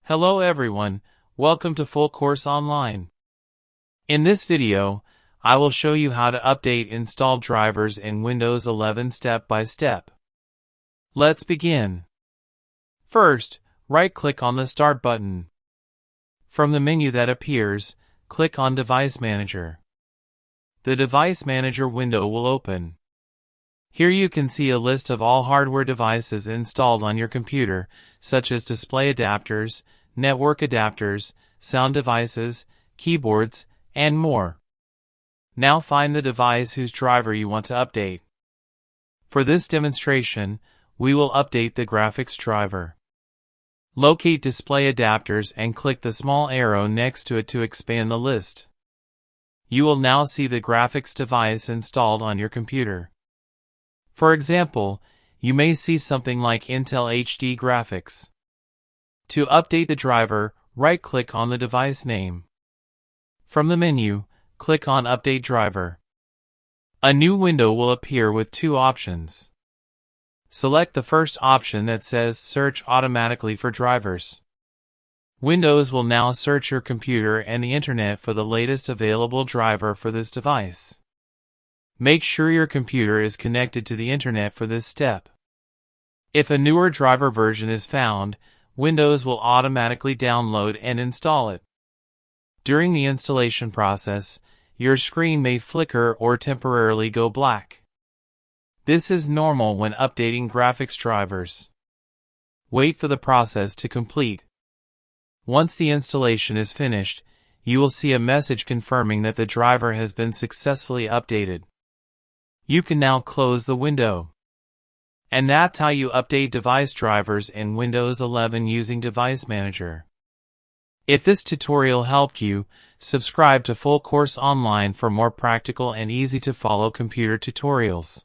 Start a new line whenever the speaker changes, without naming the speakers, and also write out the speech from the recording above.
Hello everyone, welcome to Full Course Online. In this video, I will show you how to update installed drivers in Windows 11 step by step. Let's begin. First, right-click on the Start button. From the menu that appears, click on Device Manager. The Device Manager window will open. Here you can see a list of all hardware devices installed on your computer, such as display adapters, network adapters, sound devices, keyboards, and more. Now find the device whose driver you want to update. For this demonstration, we will update the graphics driver. Locate display adapters and click the small arrow next to it to expand the list. You will now see the graphics device installed on your computer. For example, you may see something like Intel HD graphics. To update the driver, right-click on the device name. From the menu, click on Update Driver. A new window will appear with two options. Select the first option that says Search automatically for drivers. Windows will now search your computer and the internet for the latest available driver for this device. Make sure your computer is connected to the internet for this step. If a newer driver version is found, Windows will automatically download and install it. During the installation process, your screen may flicker or temporarily go black. This is normal when updating graphics drivers. Wait for the process to complete. Once the installation is finished, you will see a message confirming that the driver has been successfully updated. You can now close the window. And that's how you update device drivers in Windows 11 using Device Manager. If this tutorial helped you, subscribe to Full Course Online for more practical and easy to follow computer tutorials.